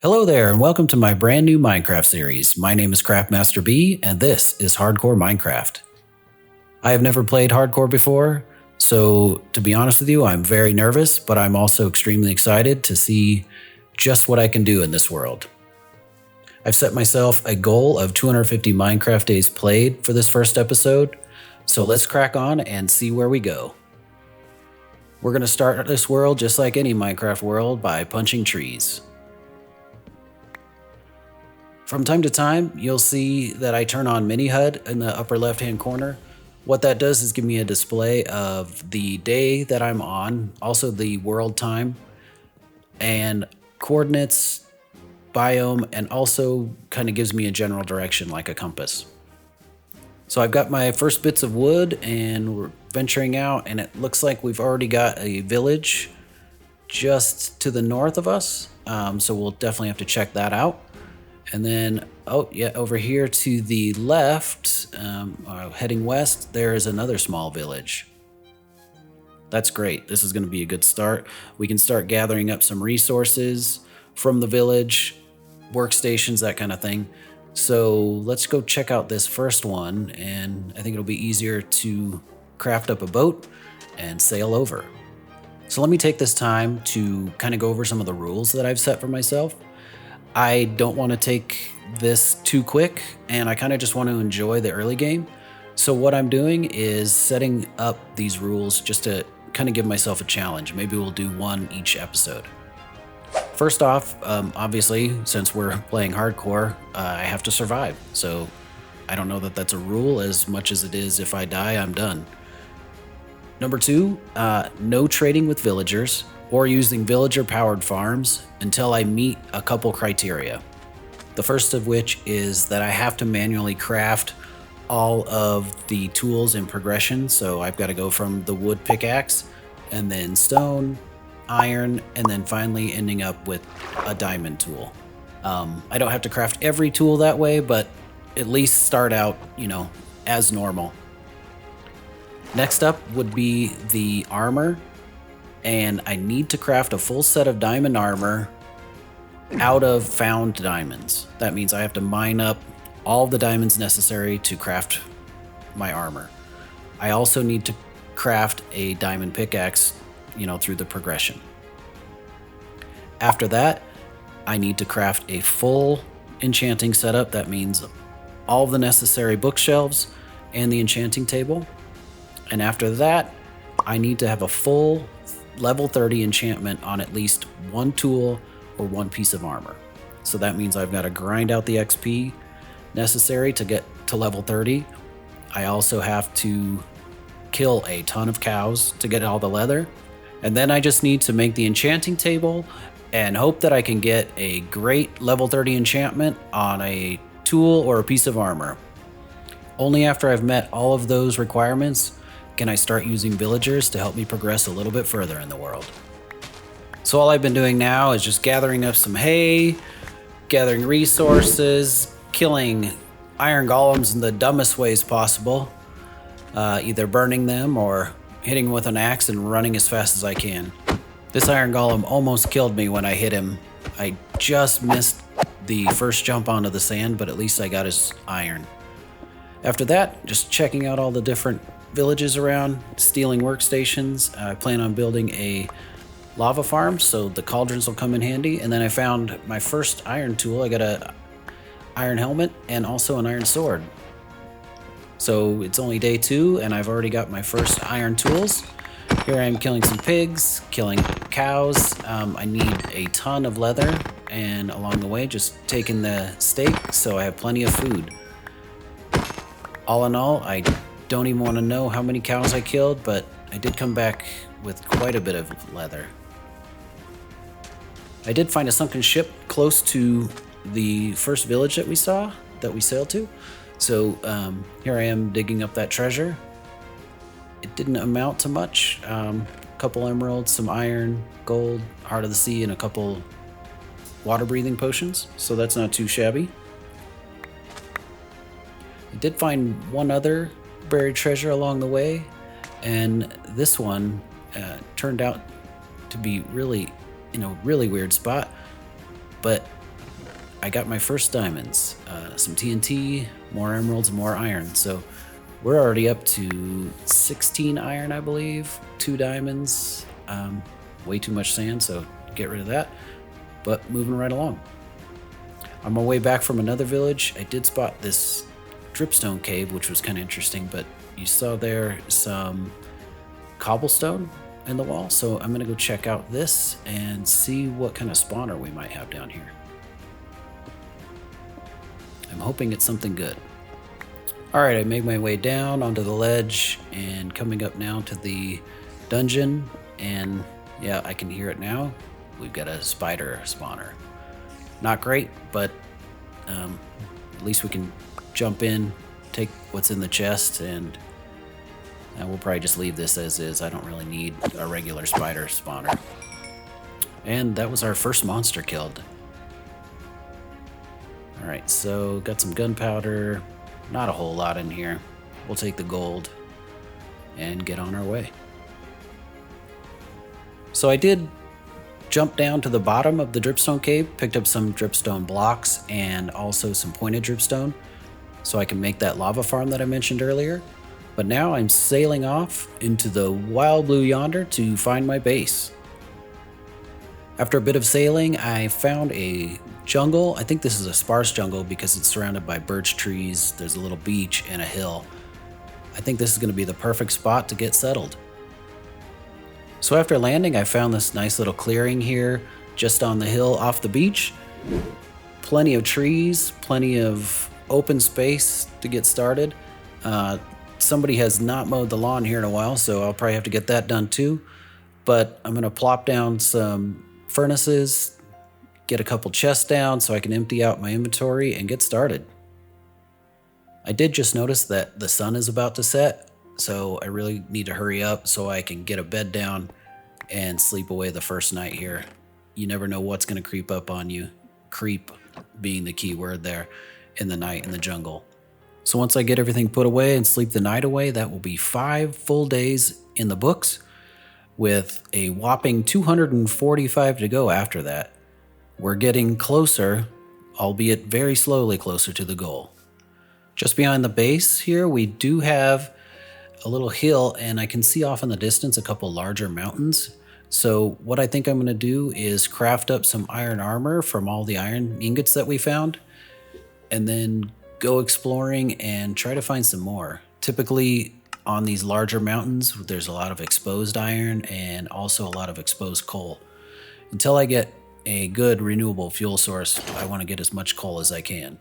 Hello there, and welcome to my brand new Minecraft series. My name is CraftmasterB, and this is Hardcore Minecraft. I have never played Hardcore before, so to be honest with you, I'm very nervous, but I'm also extremely excited to see just what I can do in this world. I've set myself a goal of 250 Minecraft days played for this first episode, so let's crack on and see where we go. We're going to start this world just like any Minecraft world by punching trees. From time to time, you'll see that I turn on Mini HUD in the upper left-hand corner. What that does is give me a display of the day that I'm on, also the world time, and coordinates, biome, and also kind of gives me a general direction like a compass. So I've got my first bits of wood and we're venturing out, and it looks like we've already got a village just to the north of us. So we'll definitely have to check that out. And then, over here to the left, heading west, there is another small village. That's great. This is going to be a good start. We can start gathering up some resources from the village, workstations, that kind of thing. So let's go check out this first one, and I think it'll be easier to craft up a boat and sail over. So let me take this time to kind of go over some of the rules that I've set for myself. I don't want to take this too quick, and I kind of just want to enjoy the early game. So what I'm doing is setting up these rules just to kind of give myself a challenge. Maybe we'll do one each episode. First off, obviously, since we're playing hardcore, I have to survive. So I don't know that that's a rule as much as it is if I die, I'm done. Number 2, no trading with villagers or using villager-powered farms until I meet a couple criteria. The first of which is that I have to manually craft all of the tools in progression. So I've got to go from the wood pickaxe, and then stone, iron, and then finally ending up with a diamond tool. I don't have to craft every tool that way, but at least start out, as normal. Next up would be the armor. And I need to craft a full set of diamond armor out of found diamonds. That means I have to mine up all the diamonds necessary to craft my armor. I also need to craft a diamond pickaxe, through the progression. After that, I need to craft a full enchanting setup. That means all the necessary bookshelves and the enchanting table. And after that, I need to have a full level 30 enchantment on at least one tool or one piece of armor. So that means I've got to grind out the XP necessary to get to level 30. I also have to kill a ton of cows to get all the leather. And then I just need to make the enchanting table and hope that I can get a great level 30 enchantment on a tool or a piece of armor. Only after I've met all of those requirements can I start using villagers to help me progress a little bit further in the world. So all I've been doing now is just gathering up some hay, gathering resources, killing iron golems in the dumbest ways possible, either burning them or hitting them with an axe and running as fast as I can. This iron golem almost killed me when I hit him. I just missed the first jump onto the sand, but at least I got his iron. After that, just checking out all the different villages around, stealing workstations. I plan on building a lava farm, so the cauldrons will come in handy. And then I found my first iron tool. I got a iron helmet and also an iron sword. So it's only day 2, and I've already got my first iron tools. Here I am killing some pigs, killing cows. I need a ton of leather, and along the way, just taking the steak, so I have plenty of food. All in all, I don't even want to know how many cows I killed, but I did come back with quite a bit of leather. I did find a sunken ship close to the first village that we sailed to. So here I am digging up that treasure. It didn't amount to much. A couple emeralds, some iron, gold, heart of the sea, and a couple water breathing potions. So that's not too shabby. I did find one other buried treasure along the way, and this one turned out to be really weird spot, but I got my first diamonds. Some TNT, more emeralds, more iron. So we're already up to 16 iron, I believe, 2 diamonds, way too much sand, so get rid of that. But moving right along. On my way back from another village, I did spot this dripstone cave, which was kind of interesting, but you saw there some cobblestone in the wall, so I'm gonna go check out this and see what kind of spawner we might have down here. I'm hoping it's something good. All right, I made my way down onto the ledge and coming up now to the dungeon, and yeah, I can hear it now. We've got a spider spawner. Not great, but at least we can jump in, take what's in the chest, and we'll probably just leave this as is. I don't really need a regular spider spawner. And that was our first monster killed. All right, so got some gunpowder. Not a whole lot in here. We'll take the gold and get on our way. So I did jump down to the bottom of the dripstone cave, picked up some dripstone blocks and also some pointed dripstone so I can make that lava farm that I mentioned earlier. But now I'm sailing off into the wild blue yonder to find my base. After a bit of sailing, I found a jungle. I think this is a sparse jungle because it's surrounded by birch trees. There's a little beach and a hill. I think this is going to be the perfect spot to get settled. So after landing, I found this nice little clearing here just on the hill off the beach. Plenty of trees, plenty of open space to get started. Somebody has not mowed the lawn here in a while, so I'll probably have to get that done too. But I'm going to plop down some furnaces, get a couple chests down so I can empty out my inventory and get started. I did just notice that the sun is about to set, so I really need to hurry up so I can get a bed down and sleep away the first night here. You never know what's going to creep up on you. Creep being the key word there in the night in the jungle. So once I get everything put away and sleep the night away, that will be 5 full days in the books with a whopping 245 to go after that. We're getting closer, albeit very slowly closer to the goal. Just behind the base here, we do have a little hill, and I can see off in the distance a couple larger mountains. So what I think I'm going to do is craft up some iron armor from all the iron ingots that we found, and then go exploring and try to find some more. Typically on these larger mountains, there's a lot of exposed iron and also a lot of exposed coal. Until I get a good renewable fuel source, I want to get as much coal as I can.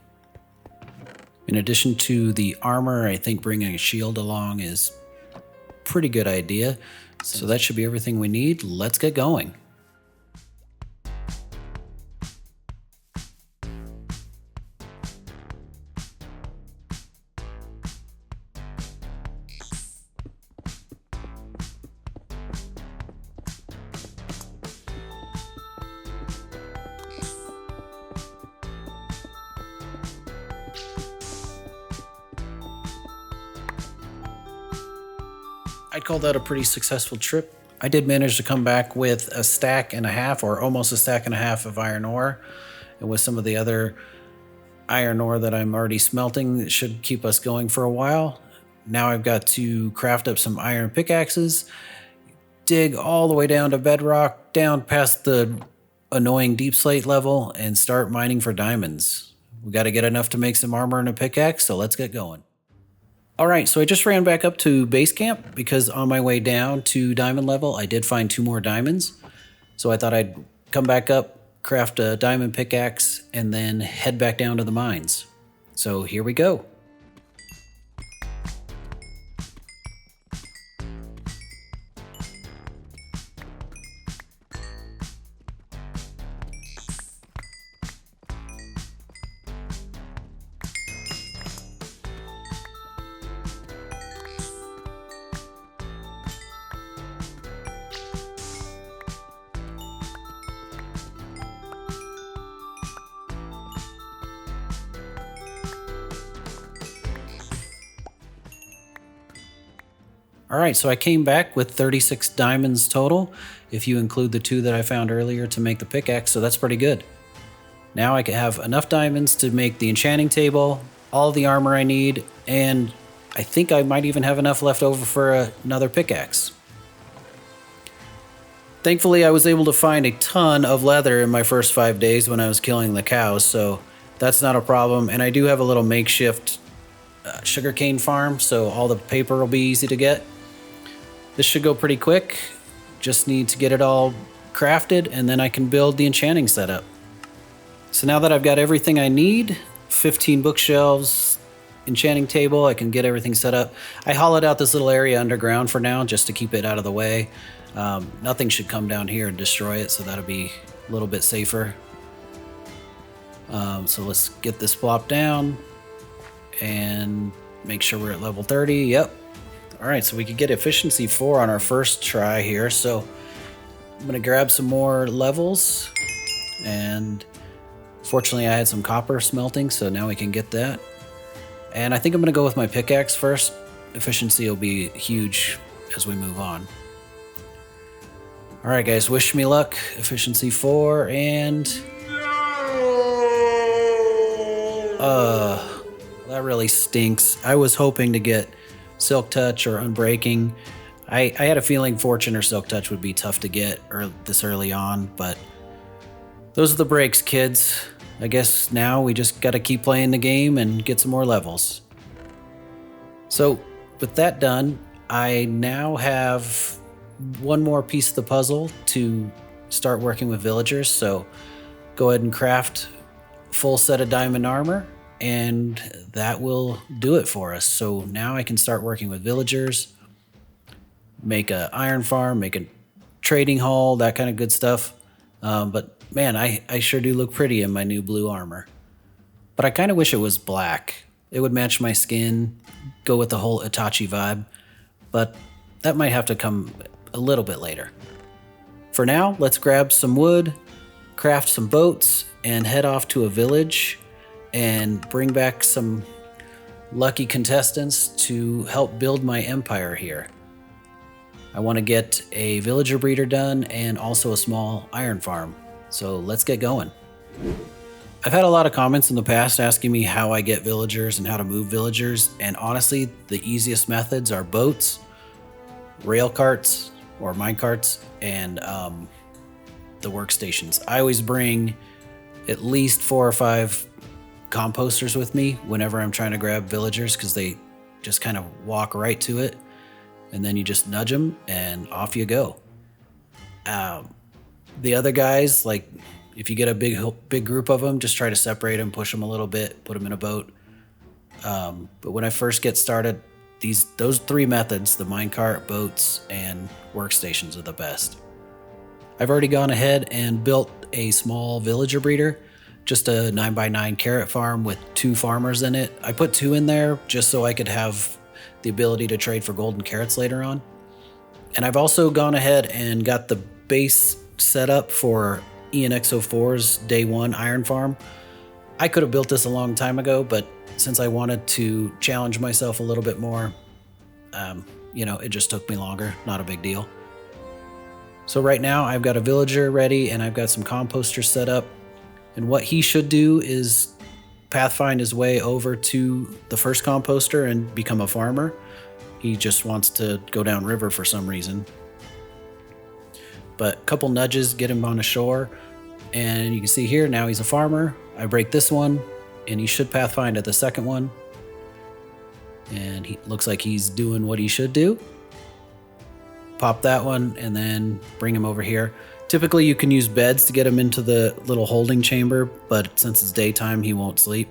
In addition to the armor, I think bringing a shield along is a pretty good idea. So that should be everything we need. Let's get going. I'd call that a pretty successful trip. I did manage to come back with a stack and a half, or almost a stack and a half of iron ore. And with some of the other iron ore that I'm already smelting, it should keep us going for a while. Now I've got to craft up some iron pickaxes, dig all the way down to bedrock, down past the annoying deep slate level, and start mining for diamonds. We got to get enough to make some armor and a pickaxe, so let's get going. All right, so I just ran back up to base camp because on my way down to diamond level, I did find 2 more diamonds. So I thought I'd come back up, craft a diamond pickaxe, and then head back down to the mines. So here we go. All right, so I came back with 36 diamonds total, if you include the 2 that I found earlier to make the pickaxe, so that's pretty good. Now I can have enough diamonds to make the enchanting table, all the armor I need, and I think I might even have enough left over for another pickaxe. Thankfully, I was able to find a ton of leather in my first 5 days when I was killing the cows, so that's not a problem. And I do have a little makeshift sugarcane farm, so all the paper will be easy to get. This should go pretty quick. Just need to get it all crafted, and then I can build the enchanting setup. So now that I've got everything I need, 15 bookshelves, enchanting table, I can get everything set up. I hollowed out this little area underground for now just to keep it out of the way. Nothing should come down here and destroy it, so that'll be a little bit safer. So let's get this plop down and make sure we're at level 30. Yep. All right, so we could get efficiency 4 on our first try here. So I'm gonna grab some more levels, and fortunately I had some copper smelting, so now we can get that. And I think I'm gonna go with my pickaxe first. Efficiency will be huge as we move on. All right, guys, wish me luck. Efficiency 4, and that really stinks. I was hoping to get Silk Touch or Unbreaking. I had a feeling Fortune or Silk Touch would be tough to get this early on, but those are the breaks, kids. I guess now we just got to keep playing the game and get some more levels. So with that done, I now have one more piece of the puzzle to start working with villagers. So go ahead and craft a full set of diamond armor, and that will do it for us. So now I can start working with villagers, make an iron farm, make a trading hall, that kind of good stuff. But man, I sure do look pretty in my new blue armor. But I kind of wish it was black. It would match my skin, go with the whole Itachi vibe. But that might have to come a little bit later. For now, let's grab some wood, craft some boats, and head off to a village and bring back some lucky contestants to help build my empire here. I want to get a villager breeder done and also a small iron farm. So let's get going. I've had a lot of comments in the past asking me how I get villagers and how to move villagers, and honestly, the easiest methods are boats, rail carts or mine carts, and the workstations. I always bring at least 4 or 5 composters with me whenever I'm trying to grab villagers, because they just kind of walk right to it, and then you just nudge them and off you go. The other guys, like if you get a big group of them, just try to separate them, push them a little bit, put them in a boat. But when I first get started, those 3 methods, the minecart, boats, and workstations, are the best. I've already gone ahead and built a small villager breeder, just a 9x9 carrot farm with 2 farmers in it. I put 2 in there just so I could have the ability to trade for golden carrots later on. And I've also gone ahead and got the base set up for ENX04's day 1 iron farm. I could have built this a long time ago, but since I wanted to challenge myself a little bit more, it just took me longer. Not a big deal. So right now I've got a villager ready and I've got some composters set up. And what he should do is pathfind his way over to the first composter and become a farmer. He just wants to go down river for some reason. But a couple nudges get him on the shore, and you can see here now he's a farmer. I break this one, and he should pathfind at the second one. And he looks like he's doing what he should do. Pop that one, and then bring him over here. Typically you can use beds to get him into the little holding chamber, but since it's daytime, he won't sleep.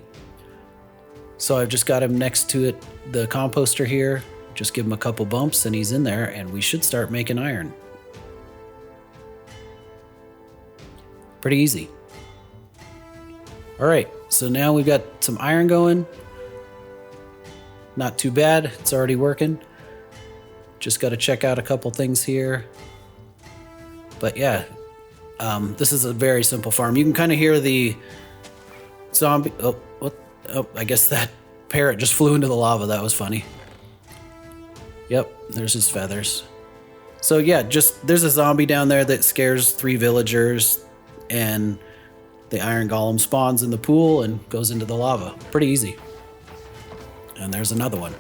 So I've just got him next to it, the composter here. Just give him a couple bumps and he's in there, and we should start making iron. Pretty easy. All right, so now we've got some iron going. Not too bad, it's already working. Just got to check out a couple things here. But yeah, this is a very simple farm. You can kind of hear the zombie. Oh, I guess that parrot just flew into the lava. That was funny. Yep, there's his feathers. So yeah, there's a zombie down there that scares 3 villagers, and The iron golem spawns in the pool and goes into the lava. Pretty easy. And there's another one.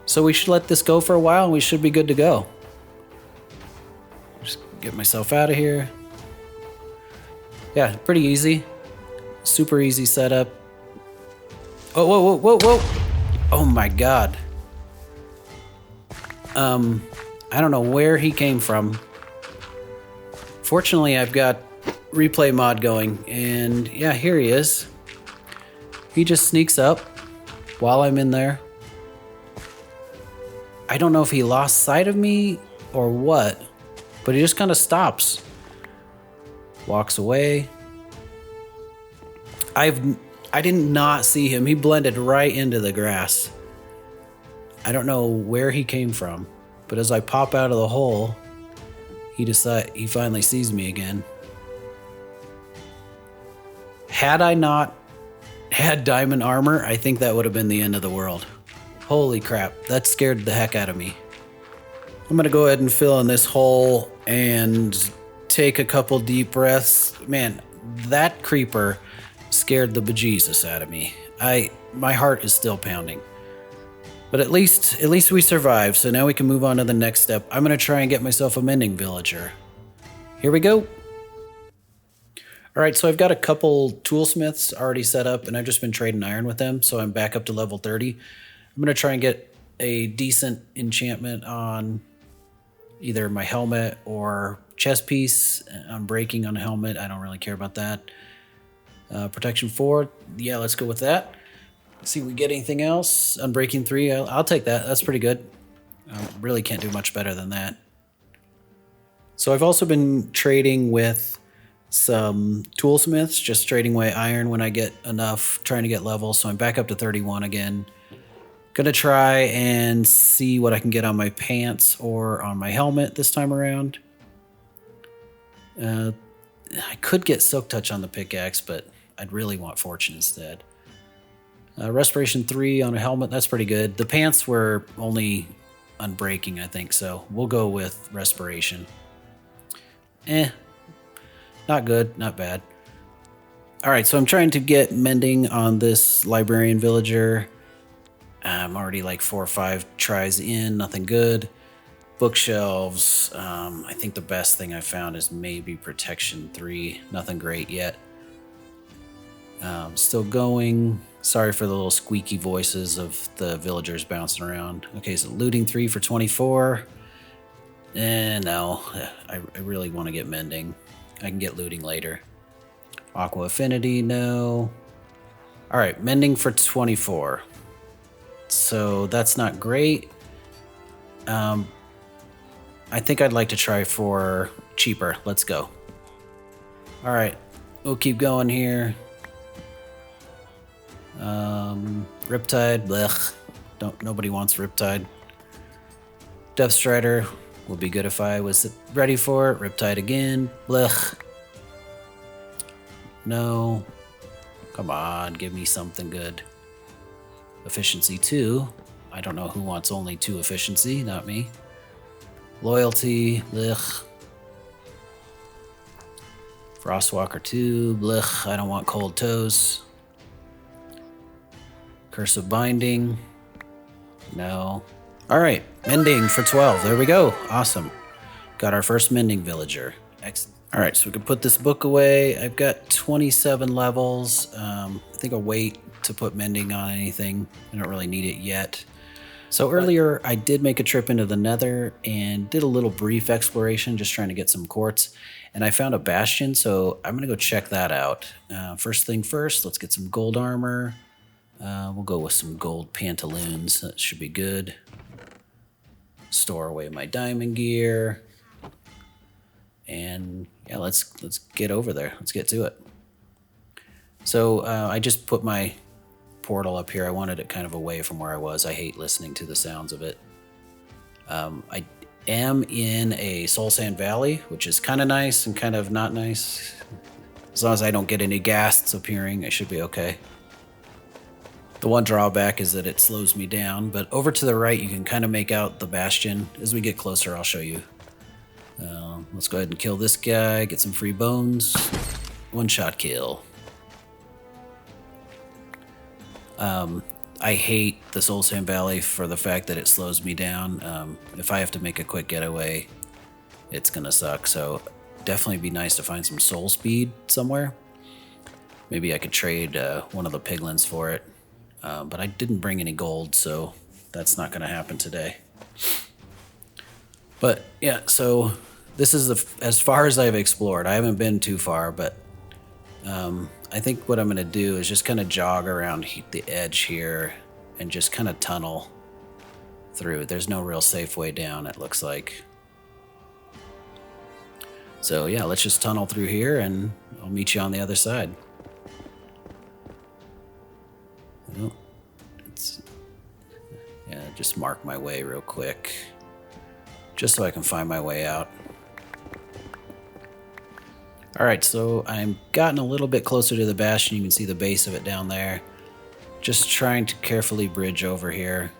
So we should let this go for a while and we should be good to go. Just get myself out of here. Yeah, pretty easy. Super easy setup. Oh, whoa, whoa, whoa, whoa. Oh my god. I don't know where he came from. Fortunately, I've got replay mod going, and yeah, here he is. He just sneaks up while I'm in there. I don't know if he lost sight of me or what, but he just kind of stops. Walks away. I did not see him. He blended right into the grass. I don't know where he came from, but as I pop out of the hole, he finally sees me again. Had I not had diamond armor, I think that would have been the end of the world. Holy crap, that scared the heck out of me. I'm gonna go ahead and fill in this hole and take a couple deep breaths. Man, that creeper scared the bejesus out of me. My heart is still pounding. But at least we survived, so now we can move on to the next step. I'm gonna try and get myself a mending villager. Here we go. All right, so I've got a couple toolsmiths already set up, and I've just been trading iron with them, so I'm back up to level 30. I'm gonna try and get a decent enchantment on either my helmet or chest piece. I'm breaking on a helmet. I don't really care about that. Protection 4, yeah, let's go with that. See if we get anything else. Unbreaking 3, I'll take that. That's pretty good. Really can't do much better than that. So I've also been trading with some toolsmiths, just trading away iron when I get enough, trying to get levels. So I'm back up to 31 again. Gonna try and see what I can get on my pants or on my helmet this time around. I could get Silk Touch on the pickaxe, but I'd really want Fortune instead. Respiration 3 on a helmet, that's pretty good. The pants were only unbreaking, I think, so we'll go with Respiration. Not good, not bad. All right, so I'm trying to get mending on this librarian villager. I'm already like 4 or 5 tries in, nothing good. Bookshelves, I think the best thing I found is maybe Protection 3, nothing great yet. Still going. Sorry for the little squeaky voices of the villagers bouncing around. Okay, so looting 3 for 24. No, I really want to get mending. I can get looting later. Aqua Affinity, no. All right, mending for 24. So that's not great. I think I'd like to try for cheaper. Let's go. All right, we'll keep going here. Riptide, blech. Nobody wants Riptide. Death Strider would be good if I was ready for it. Riptide again, blech. No. Come on, give me something good. Efficiency 2. I don't know who wants only 2 efficiency, not me. Loyalty, blech. Frostwalker 2, blech. I don't want cold toes. Curse of Binding. No. All right, mending for 12. There we go. Awesome. Got our first mending villager. Excellent. All right, so we can put this book away. I've got 27 levels. I think I'll wait to put mending on anything. I don't really need it yet. So earlier, I did make a trip into the Nether and did a little brief exploration, just trying to get some quartz. And I found a bastion, so I'm gonna go check that out. First thing first, let's get some gold armor. We'll go with some gold pantaloons. That should be good. Store away my diamond gear. And yeah, let's get over there. Let's get to it. So I just put my portal up here. I wanted it kind of away from where I was. I hate listening to the sounds of it. I am in a Soul Sand Valley, which is kind of nice and kind of not nice. As long as I don't get any ghasts appearing, I should be okay. The one drawback is that it slows me down, but over to the right, you can kind of make out the bastion. As we get closer, I'll show you. Let's go ahead and kill this guy, get some free bones. One-shot kill. I hate the Soul Sand Valley for the fact that it slows me down. If I have to make a quick getaway, it's gonna suck. So definitely be nice to find some soul speed somewhere. Maybe I could trade one of the piglins for it. But I didn't bring any gold, so that's not gonna happen today. But yeah, so this is as far as I've explored. I haven't been too far, but I think what I'm going to do is just kind of jog around the edge here and just kind of tunnel through. There's no real safe way down, it looks like. So yeah, let's just tunnel through here and I'll meet you on the other side. Oh, yeah, just mark my way real quick, just so I can find my way out. Alright, so I'm gotten a little bit closer to the Bastion. You can see the base of it down there. Just trying to carefully bridge over here.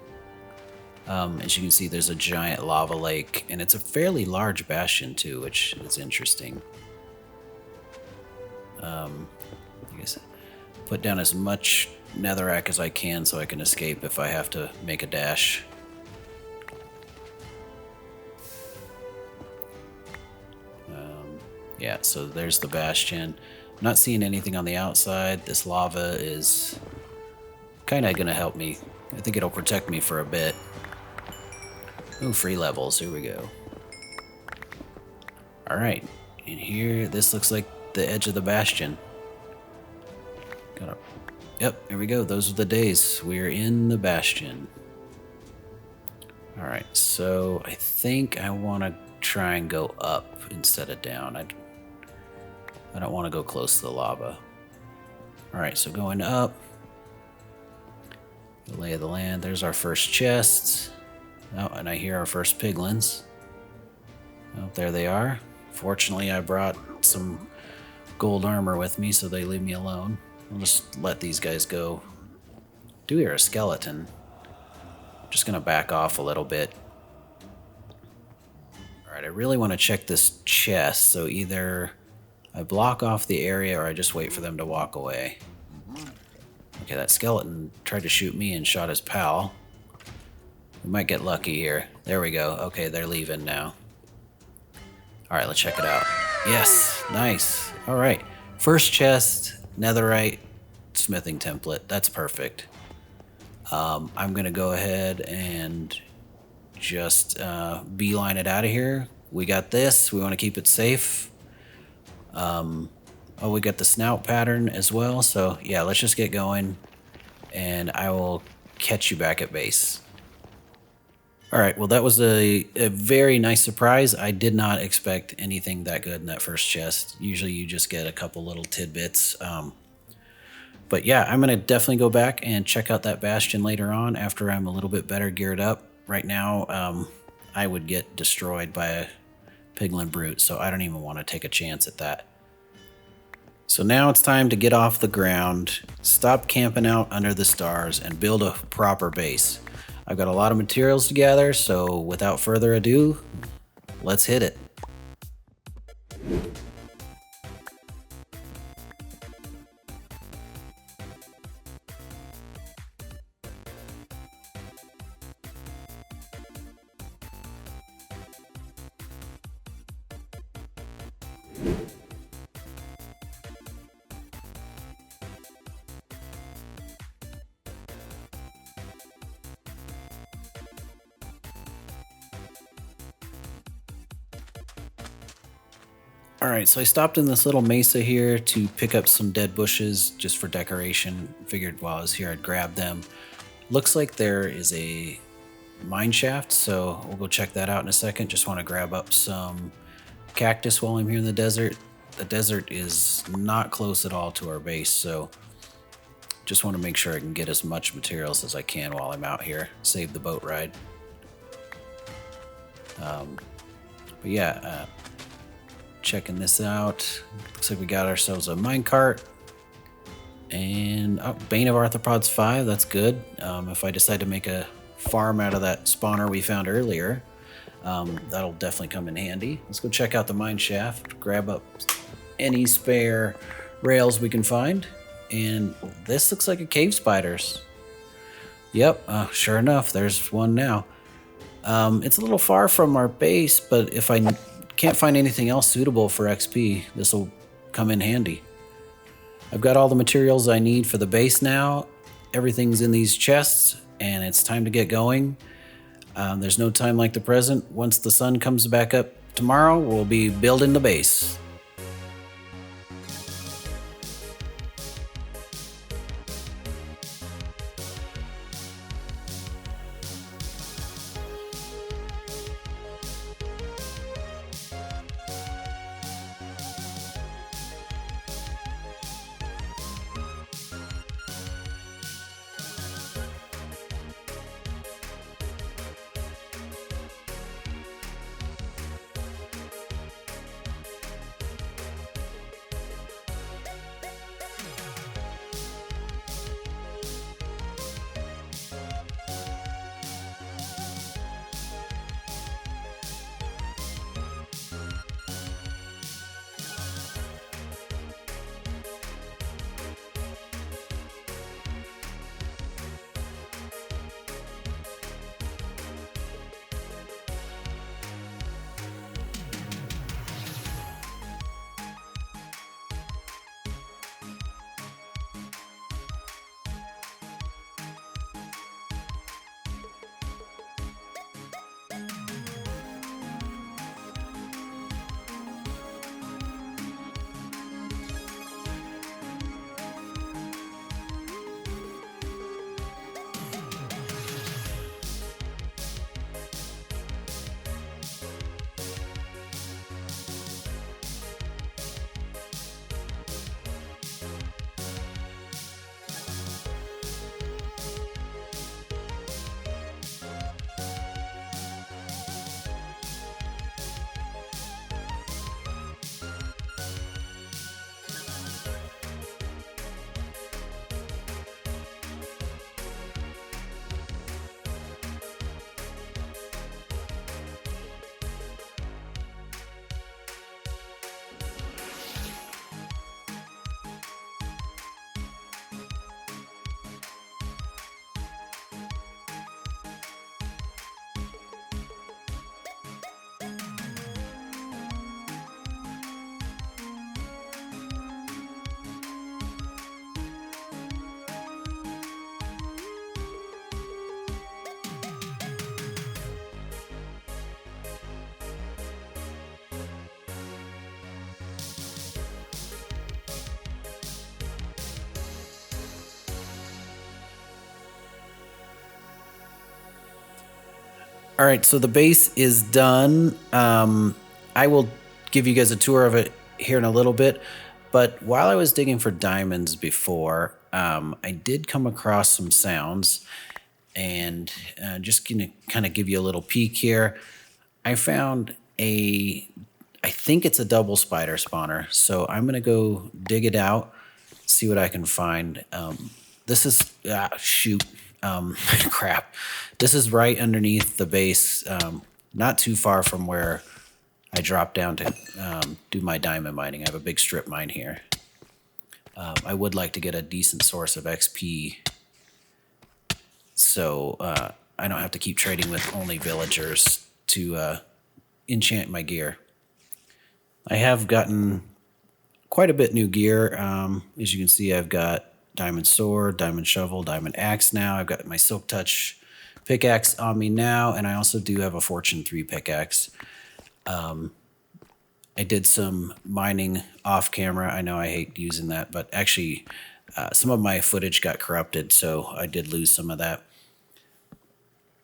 As you can see, there's a giant lava lake, and it's a fairly large Bastion too, which is interesting. I guess put down as much netherrack as I can so I can escape if I have to make a dash. Yeah, so there's the Bastion. I'm not seeing anything on the outside. This lava is kind of going to help me. I think it'll protect me for a bit. Ooh, free levels. Here we go. Alright, and here, this looks like the edge of the Bastion. Yep, here we go. Those are the days. We're in the Bastion. Alright, so I think I want to try and go up instead of down. I don't want to go close to the lava. Alright, so going up. The lay of the land. There's our first chest. Oh, and I hear our first piglins. Oh, there they are. Fortunately, I brought some gold armor with me, so they leave me alone. I'll just let these guys go. Do hear a skeleton. Just gonna back off a little bit. Alright, I really want to check this chest, so either I block off the area or I just wait for them to walk away. Okay, that skeleton tried to shoot me and shot his pal. We might get lucky here. There we go. Okay, they're leaving now. Alright, let's check it out. Yes, nice. Alright, first chest, netherite, smithing template. That's perfect. I'm going to go ahead and just beeline it out of here. We got this. We want to keep it safe. Oh, we got the snout pattern as well. So yeah, let's just get going and I will catch you back at base. All right, well, that was a very nice surprise. I did not expect anything that good in that first chest. Usually you just get a couple little tidbits. But yeah, I'm going to definitely go back and check out that Bastion later on after I'm a little bit better geared up. Right now, I would get destroyed by a piglin brute, so I don't even want to take a chance at that. So now it's time to get off the ground, stop camping out under the stars, and build a proper base. I've got a lot of materials to gather, so without further ado, let's hit it. Alright, so I stopped in this little mesa here to pick up some dead bushes just for decoration. Figured while I was here I'd grab them. Looks like there is a mine shaft, so we'll go check that out in a second. Just want to grab up some cactus while I'm here in the desert. The desert is not close at all to our base, so just want to make sure I can get as much materials as I can while I'm out here. Save the boat ride. But yeah, checking this out. Looks like we got ourselves a minecart. And Bane of Arthropods 5, that's good. If I decide to make a farm out of that spawner we found earlier, that'll definitely come in handy. Let's go check out the mine shaft, grab up any spare rails we can find. And this looks like a cave spider's. Yep, sure enough, there's one now. It's a little far from our base, but if I can't find anything else suitable for XP, this will come in handy. I've got all the materials I need for the base now. Everything's in these chests, and it's time to get going. There's no time like the present. Once the sun comes back up tomorrow, we'll be building the base. All right, so the base is done. I will give you guys a tour of it here in a little bit. But while I was digging for diamonds before, I did come across some sounds. And just going to kind of give you a little peek here. I found I think it's a double spider spawner. So I'm going to go dig it out, see what I can find. This is, shoot. Crap. This is right underneath the base, not too far from where I dropped down to do my diamond mining. I have a big strip mine here. I would like to get a decent source of XP, so I don't have to keep trading with only villagers to enchant my gear. I have gotten quite a bit new gear. As you can see, I've got diamond sword, diamond shovel, diamond axe now. I've got my silk touch pickaxe on me now, and I also do have a fortune 3 pickaxe. I did some mining off camera. I know I hate using that, but actually some of my footage got corrupted, so I did lose some of that.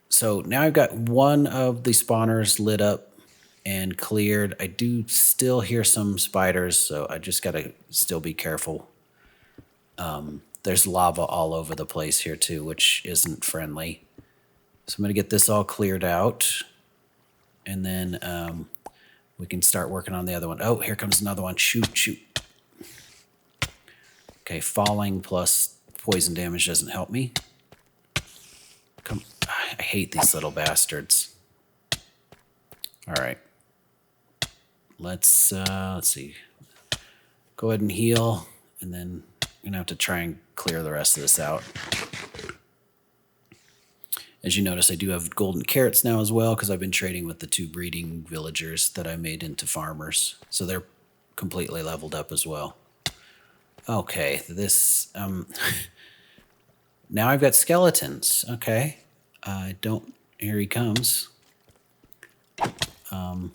So now I've got one of the spawners lit up and cleared. I do still hear some spiders, so I just got to still be careful. There's lava all over the place here too, which isn't friendly. So I'm going to get this all cleared out, and then we can start working on the other one. Oh, here comes another one. Shoot, shoot. Okay, falling plus poison damage doesn't help me. Come, I hate these little bastards. All right. Let's see. Go ahead and heal. And then I'm going to have to try and clear the rest of this out. As you notice, I do have golden carrots now as well because I've been trading with the 2 breeding villagers that I made into farmers. So they're completely leveled up as well. Okay, this... now I've got skeletons. Okay. I don't... Here he comes. I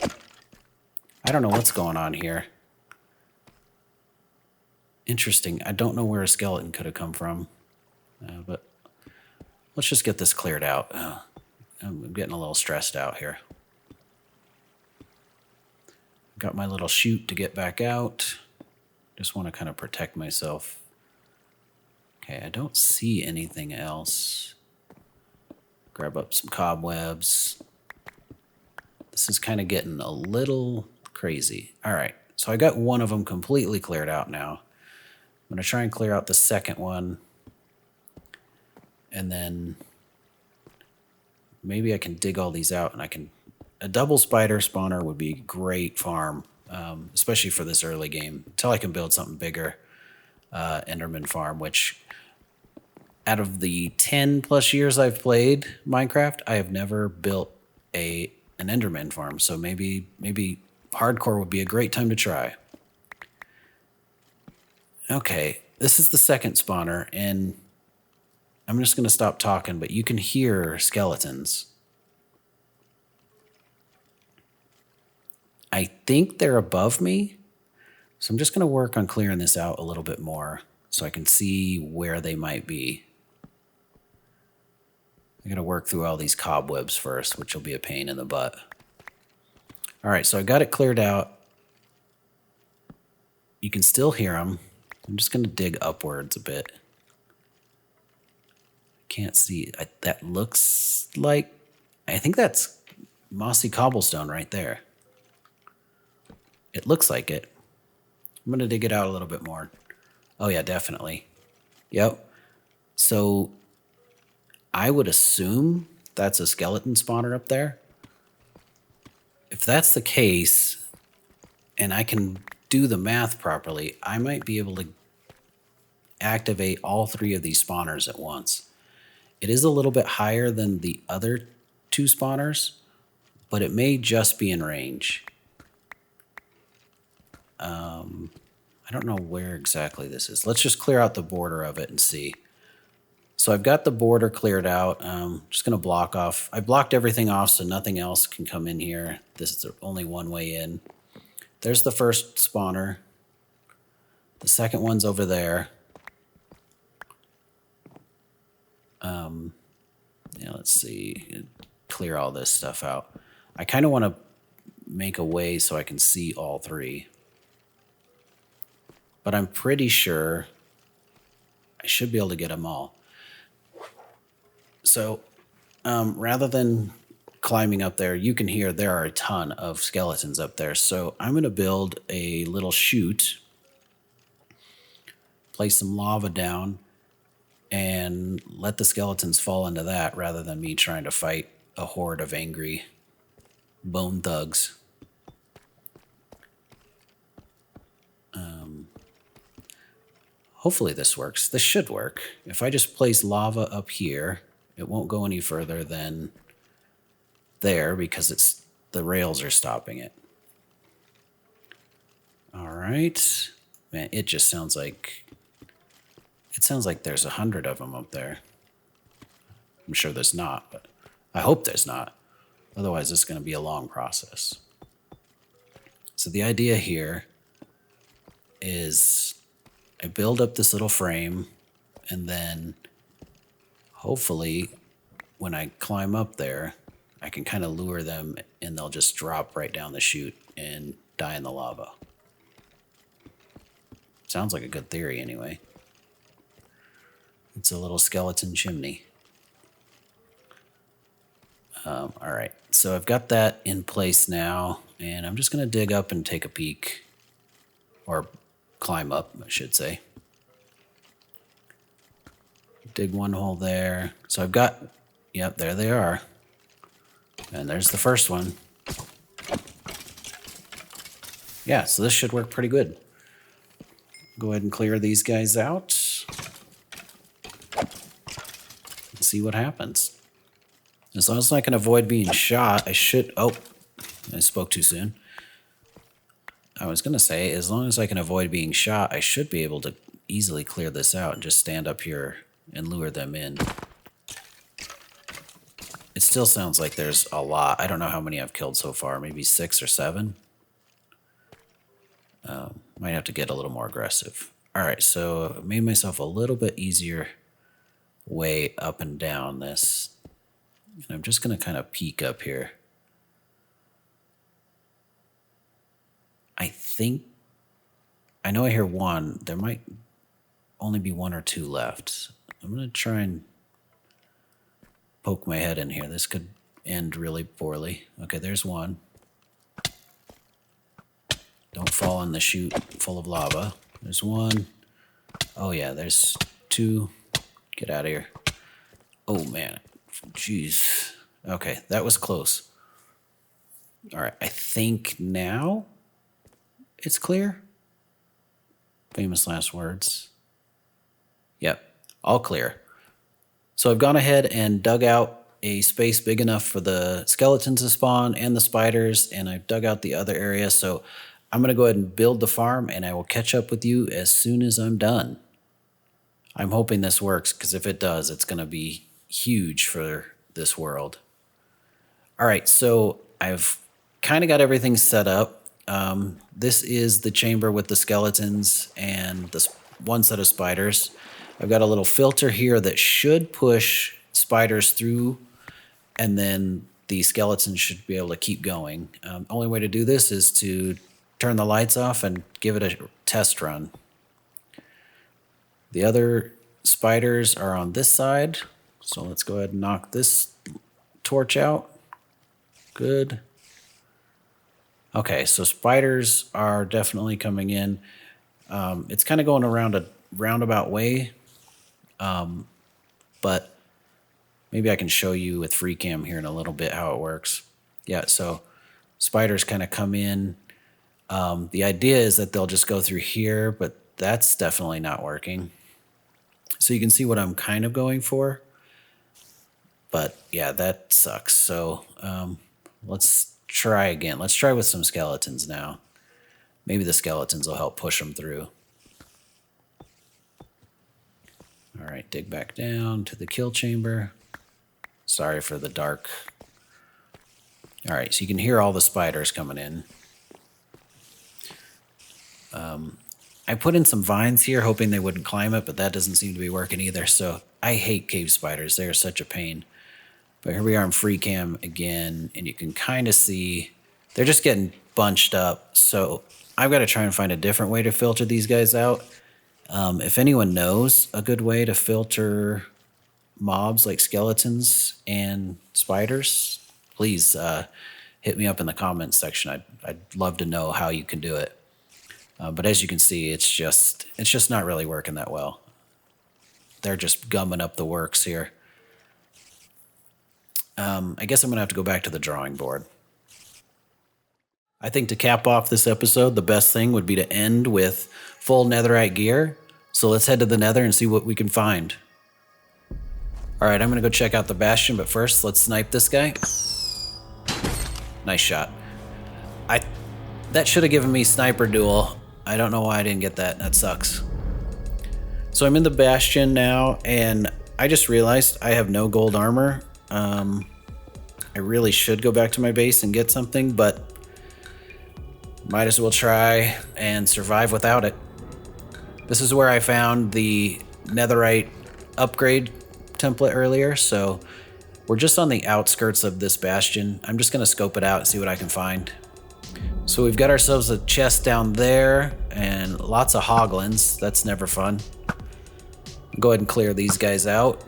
don't know what's going on here. Interesting. I don't know where a skeleton could have come from. But let's just get this cleared out. I'm getting a little stressed out here. Got my little chute to get back out. Just want to kind of protect myself. Okay, I don't see anything else. Grab up some cobwebs. This is kind of getting a little crazy. All right, so I got one of them completely cleared out now. I'm going to try and clear out the second one. And then maybe I can dig all these out and I can... A double spider spawner would be a great farm, especially for this early game. Until I can build something bigger. Enderman farm, which out of the 10 plus years I've played Minecraft, I have never built an Enderman farm. So maybe hardcore would be a great time to try. Okay, this is the second spawner, and I'm just going to stop talking, but you can hear skeletons. I think they're above me, so I'm just going to work on clearing this out a little bit more so I can see where they might be. I got to work through all these cobwebs first, which will be a pain in the butt. All right, so I got it cleared out. You can still hear them. I'm just going to dig upwards a bit. Can't see. That looks like... I think that's mossy cobblestone right there. It looks like it. I'm going to dig it out a little bit more. Oh, yeah, definitely. Yep. So I would assume that's a skeleton spawner up there. If that's the case, and I can do the math properly, I might be able to activate all 3 of these spawners at once. It is a little bit higher than the other 2 spawners, but it may just be in range. I don't know where exactly this is. Let's just clear out the border of it and see. So I've got the border cleared out. Just going to block off. I blocked everything off so nothing else can come in here. This is only one way in. There's the first spawner. The second one's over there. Yeah, let's see. Clear all this stuff out. I kind of want to make a way so I can see all 3. But I'm pretty sure I should be able to get them all. So rather than climbing up there, you can hear there are a ton of skeletons up there. So I'm going to build a little chute, place some lava down, and let the skeletons fall into that rather than me trying to fight a horde of angry bone thugs. Hopefully this works. This should work. If I just place lava up here, it won't go any further than there because the rails are stopping it. All right. Man, it just sounds like... It sounds like there's 100 of them up there. I'm sure there's not, but I hope there's not. Otherwise, it's going to be a long process. So the idea here is I build up this little frame, and then hopefully when I climb up there, I can kind of lure them, and they'll just drop right down the chute and die in the lava. Sounds like a good theory anyway. It's a little skeleton chimney. All right, so I've got that in place now, and I'm just going to dig up and take a peek, or climb up, I should say. Dig one hole there. So I've got, yep, there they are. And there's the first one. Yeah, so this should work pretty good. Go ahead and clear these guys out. And see what happens. As long as I can avoid being shot, I should... Oh, I spoke too soon. I was going to say, as long as I can avoid being shot, I should be able to easily clear this out and just stand up here and lure them in. It still sounds like there's a lot. I don't know how many I've killed so far. Maybe 6 or 7. Might have to get a little more aggressive. All right, so I made myself a little bit easier way up and down this. And I'm just going to kind of peek up here. I know I hear one. There might only be 1 or 2 left. I'm going to try and poke my head in here. This could end really poorly. Okay, there's one. Don't fall in the chute full of lava. There's one. Oh yeah, there's 2. Get out of here. Oh man. Jeez. Okay, that was close. All right, I think now it's clear. Famous last words. Yep, all clear. So I've gone ahead and dug out a space big enough for the skeletons to spawn and the spiders, and I've dug out the other area. So I'm going to go ahead and build the farm, and I will catch up with you as soon as I'm done. I'm hoping this works, because if it does, it's going to be huge for this world. All right, so I've kind of got everything set up. This is the chamber with the skeletons and the one set of spiders. I've got a little filter here that should push spiders through, and then the skeletons should be able to keep going. Only way to do this is to turn the lights off and give it a test run. The other spiders are on this side, so let's go ahead and knock this torch out. Good. Okay, so spiders are definitely coming in. It's kind of going around a roundabout way, but maybe I can show you with free cam here in a little bit how it works. Yeah, so spiders kind of come in. The idea is that they'll just go through here, but that's definitely not working. So you can see what I'm kind of going for. But yeah, that sucks. So let's try again. Let's try with some skeletons now. Maybe the skeletons will help push them through. All right, dig back down to the kill chamber. Sorry for the dark. All right, so you can hear all the spiders coming in. I put in some vines here hoping they wouldn't climb it, but that doesn't seem to be working either. So I hate cave spiders. They are such a pain. But here we are in free cam again, and you can kind of see they're just getting bunched up. So I've got to try and find a different way to filter these guys out. If anyone knows a good way to filter mobs like skeletons and spiders, please hit me up in the comments section. I'd love to know how you can do it. But as you can see, it's just not really working that well. They're just gumming up the works here. I guess I'm going to have to go back to the drawing board. I think to cap off this episode, the best thing would be to end with full netherite gear. So let's head to the nether and see what we can find. All right, I'm going to go check out the bastion, but first let's snipe this guy. Nice shot. That should have given me sniper duel. I don't know why I didn't get that. That sucks. So I'm in the bastion now, and I just realized I have no gold armor. I really should go back to my base and get something, but might as well try and survive without it. This is where I found the netherite upgrade template earlier, so we're just on the outskirts of this bastion. I'm just going to scope it out and see what I can find. So we've got ourselves a chest down there and lots of hoglins. That's never fun. Go ahead and clear these guys out.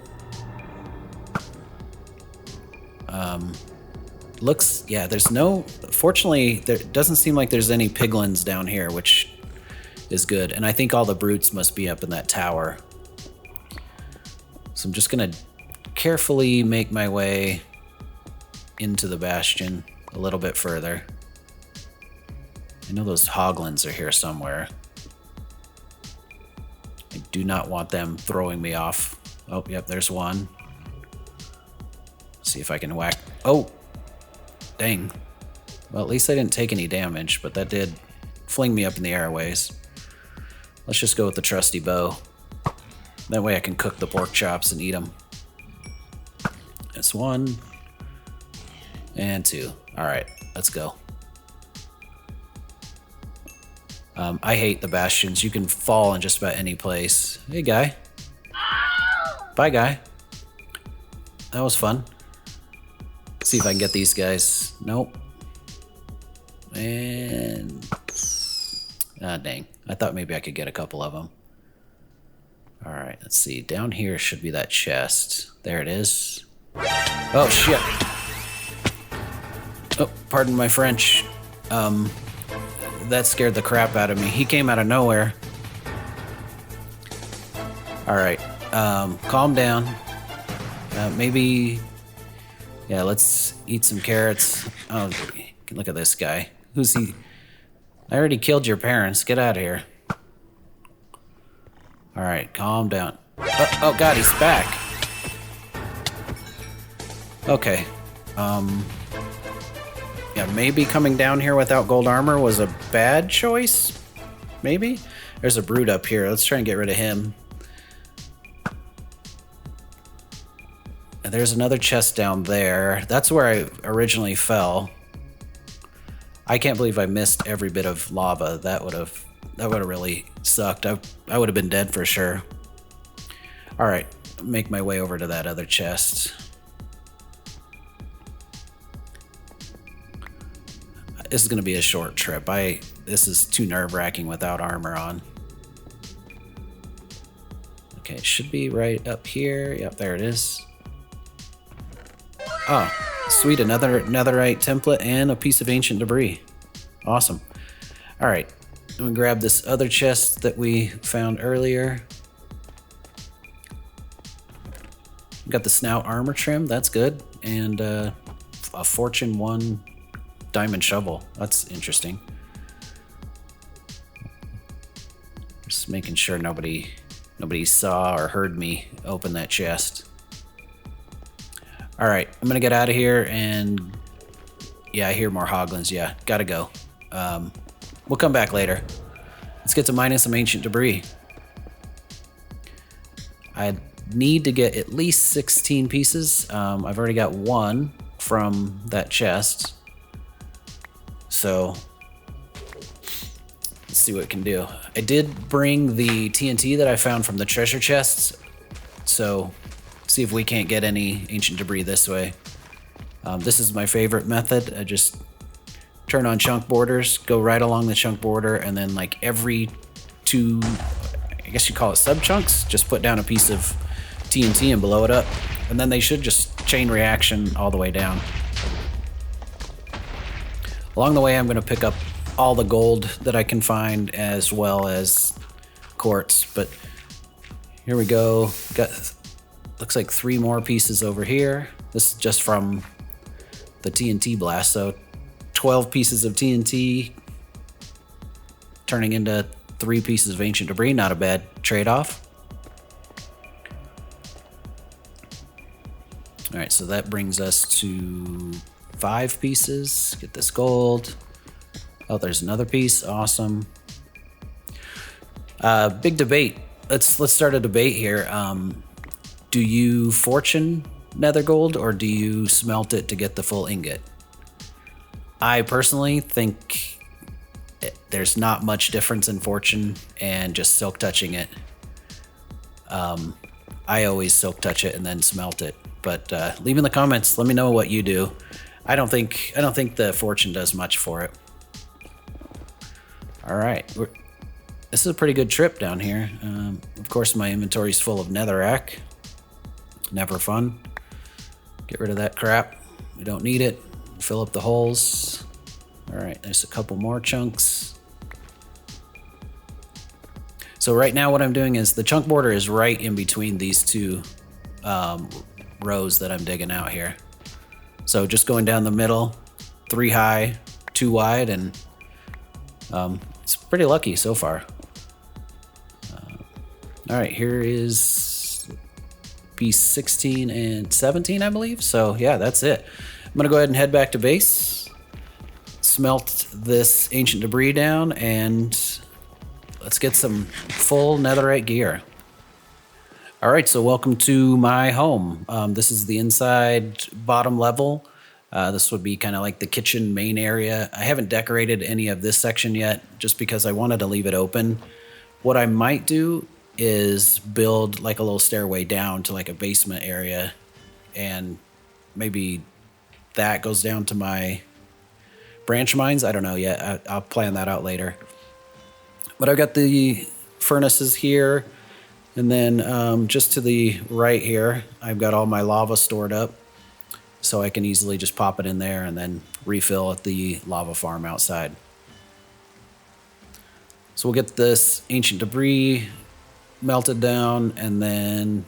Fortunately, there doesn't seem like there's any piglins down here, which is good. And I think all the brutes must be up in that tower. So I'm just gonna carefully make my way into the bastion a little bit further. I know those hoglins are here somewhere. I do not want them throwing me off. Oh, yep, there's one. See if I can whack. Oh, dang. Well, at least I didn't take any damage, but that did fling me up in the airways. Let's just go with the trusty bow. That way I can cook the pork chops and eat them. That's 1 and 2. All right, let's go. I hate the bastions. You can fall in just about any place. Hey, guy. Bye, guy. That was fun. Let's see if I can get these guys. Nope. And... ah, dang. I thought maybe I could get a couple of them. All right, let's see. Down here should be that chest. There it is. Oh, shit. Oh, pardon my French. That scared the crap out of me. He came out of nowhere. All right, calm down. Maybe, yeah, let's eat some carrots. Oh, look at this guy. Who's he? I already killed your parents. Get out of here. All right, calm down. Oh God, he's back. Okay. Yeah, maybe coming down here without gold armor was a bad choice. Maybe. There's a brood up here. Let's try and get rid of him. And there's another chest down there. That's where I originally fell. I can't believe I missed every bit of lava. That would have really sucked. I would have been dead for sure. All right, make my way over to that other chest. This is gonna be a short trip. This is too nerve-wracking without armor on. Okay, it should be right up here. Yep, there it is. Oh, sweet, another netherite template and a piece of ancient debris. Awesome. All right, I'm gonna grab this other chest that we found earlier. Got the snout armor trim, that's good. And a Fortune 1 diamond shovel, that's interesting. Just making sure nobody saw or heard me open that chest. All right, I'm gonna get out of here and yeah, I hear more hoglins. Yeah, gotta go. We'll come back later. Let's get to mining some ancient debris. I need to get at least 16 pieces. I've already got 1 from that chest. So let's see what it can do. I did bring the TNT that I found from the treasure chests. So see if we can't get any ancient debris this way. This is my favorite method. I just turn on chunk borders, go right along the chunk border, and then like every 2, I guess you call it sub chunks, just put down a piece of TNT and blow it up. And then they should just chain reaction all the way down. Along the way, I'm gonna pick up all the gold that I can find as well as quartz, but here we go. Got, looks like 3 more pieces over here. This is just from the TNT blast, so 12 pieces of TNT turning into 3 pieces of ancient debris. Not a bad trade-off. All right, so that brings us to 5 pieces. Get this gold. Oh, there's another piece. Awesome. Big debate. Let's start a debate here. Do you fortune nether gold or do you smelt it to get the full ingot? I personally think there's not much difference in fortune and just silk touching it. I always silk touch it and then smelt it. But leave in the comments. Let me know what you do. I don't think the fortune does much for it. All right, this is a pretty good trip down here. Of course, my inventory's full of netherrack. Never fun. Get rid of that crap. We don't need it. Fill up the holes. All right, there's a couple more chunks. So right now what I'm doing is the chunk border is right in between these 2 rows that I'm digging out here. So just going down the middle, 3 high, 2 wide, and it's pretty lucky so far. All right, here is piece 16 and 17, I believe. So yeah, that's it. I'm gonna go ahead and head back to base, smelt this ancient debris down, and let's get some full netherite gear. All right, so welcome to my home. This is the inside bottom level. This would be kind of like the kitchen main area. I haven't decorated any of this section yet just because I wanted to leave it open. What I might do is build like a little stairway down to like a basement area, and maybe that goes down to my branch mines. I don't know yet. I'll plan that out later. But I've got the furnaces here, and then just to the right here, I've got all my lava stored up, so I can easily just pop it in there and then refill at the lava farm outside. So we'll get this ancient debris melted down and then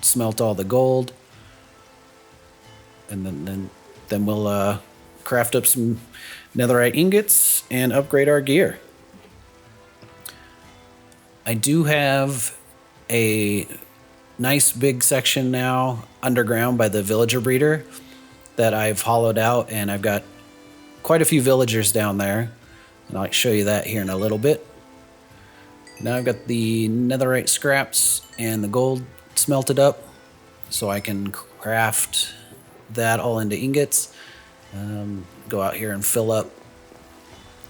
smelt all the gold, and then we'll craft up some netherite ingots and upgrade our gear. I do have a nice big section now underground by the villager breeder that I've hollowed out, and I've got quite a few villagers down there, and I'll show you that here in a little bit. Now I've got the netherite scraps and the gold smelted up, so I can craft that all into ingots. Go out here and fill up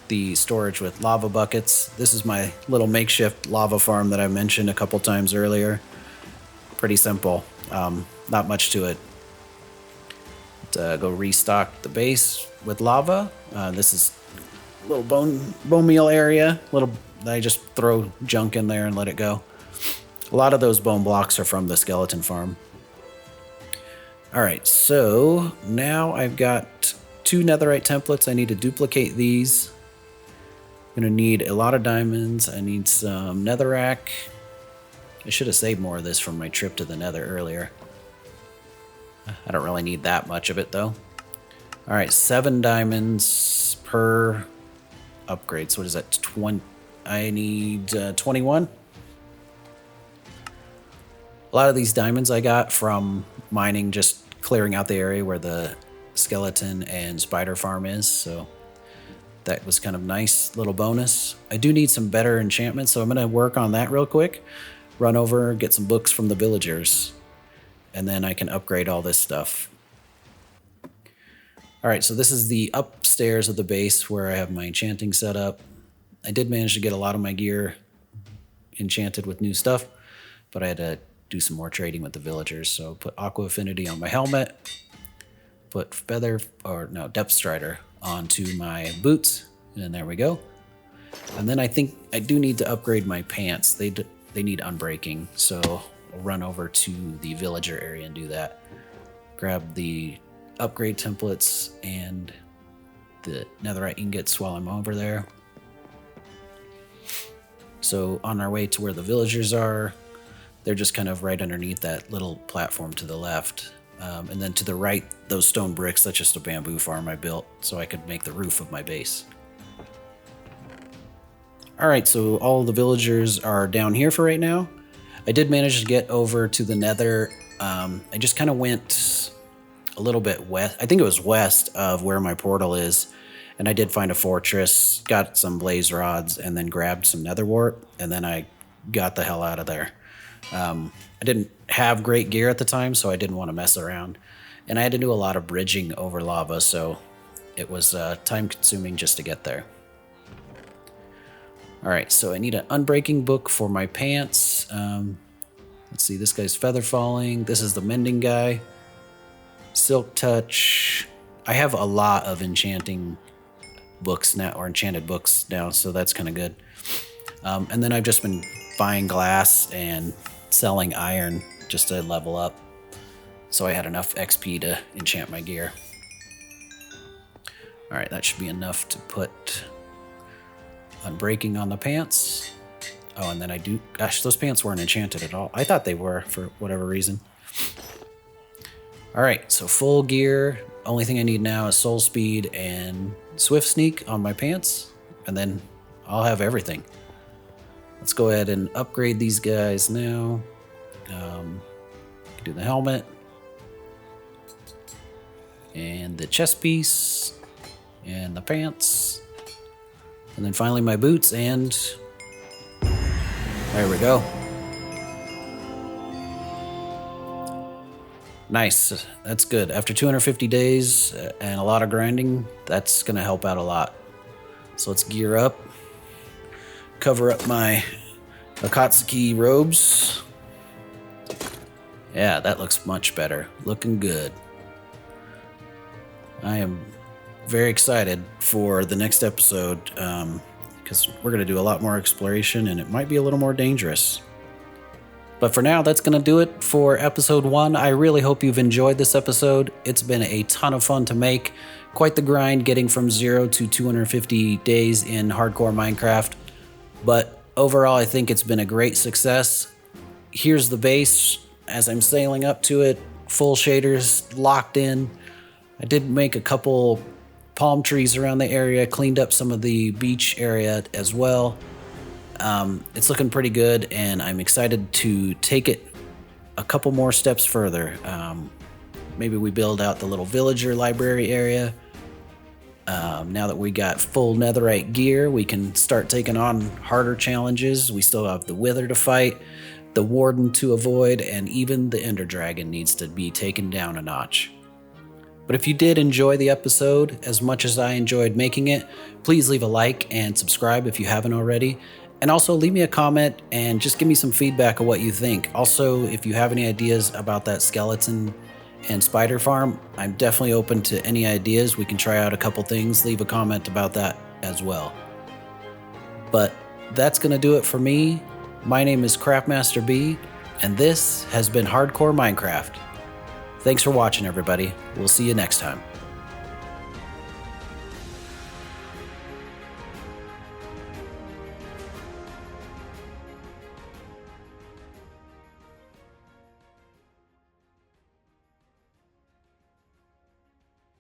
the storage with lava buckets. This is my little makeshift lava farm that I mentioned a couple times earlier. Pretty simple, not much to it. Go restock the base with lava. This is a little bone meal area. I just throw junk in there and let it go. A lot of those bone blocks are from the skeleton farm. All right, so now I've got 2 netherite templates. I need to duplicate these. I'm gonna need a lot of diamonds. I need some netherrack. I should have saved more of this from my trip to the nether earlier. I don't really need that much of it though. All right, 7 diamonds per upgrade. So what is that? 20. I need 21. A lot of these diamonds I got from mining, just clearing out the area where the skeleton and spider farm is. So that was kind of nice little bonus. I do need some better enchantments, so I'm going to work on that real quick. Run over, get some books from the villagers, and then I can upgrade all this stuff. All right, so this is the upstairs of the base where I have my enchanting set up. I did manage to get a lot of my gear enchanted with new stuff, but I had to do some more trading with the villagers. So put Aqua Affinity on my helmet, put Depth Strider onto my boots, and there we go. And then I think I do need to upgrade my pants. They need unbreaking, so I'll run over to the villager area and do that. Grab the upgrade templates and the netherite ingots while I'm over there. So on our way to where the villagers are, they're just kind of right underneath that little platform to the left. And then to the right, those stone bricks, that's just a bamboo farm I built so I could make the roof of my base. All right, so all the villagers are down here for right now. I did manage to get over to the nether. I just kind of went a little bit west. I think it was west of where my portal is. And I did find a fortress, got some blaze rods, and then grabbed some nether wart, and then I got the hell out of there. I didn't have great gear at the time, so I didn't want to mess around. And I had to do a lot of bridging over lava, so it was time-consuming just to get there. All right, so I need an unbreaking book for my pants. Let's see, this guy's feather falling. This is the mending guy. Silk touch. I have a lot of enchanting books now, or enchanted books now, so that's kind of good. And then I've just been buying glass and selling iron just to level up, so I had enough XP to enchant my gear. All right, that should be enough to put unbreaking on the pants. Oh, and then gosh, those pants weren't enchanted at all. I thought they were for whatever reason. All right, so full gear. Only thing I need now is soul speed and swift sneak on my pants, and then I'll have everything. Let's go ahead and upgrade these guys now. Do the helmet. And the chest piece. And the pants. And then finally my boots, and there we go. Nice, that's good. After 250 days and a lot of grinding, that's gonna help out a lot. So let's gear up. Cover up my Akatsuki robes. Yeah, that looks much better. Looking good. I am very excited for the next episode because we're going to do a lot more exploration and it might be a little more dangerous. But for now, that's going to do it for episode 1. I really hope you've enjoyed this episode. It's been a ton of fun to make. Quite the grind getting from 0 to 250 days in hardcore Minecraft. But overall, I think it's been a great success. Here's the base as I'm sailing up to it. Full shaders locked in. I did make a couple palm trees around the area, cleaned up some of the beach area as well. It's looking pretty good, and I'm excited to take it a couple more steps further. Maybe we build out the little villager library area. Now that we got full netherite gear, we can start taking on harder challenges. We still have the wither to fight, the warden to avoid, and even the ender dragon needs to be taken down a notch. But if you did enjoy the episode as much as I enjoyed making it, please leave a like and subscribe if you haven't already. And also leave me a comment and just give me some feedback of what you think. Also, if you have any ideas about that skeleton and spider farm, I'm definitely open to any ideas. We can try out a couple things. Leave a comment about that as well. But that's going to do it for me. My name is CraftmasterB, and this has been Hardcore Minecraft. Thanks for watching, everybody. We'll see you next time.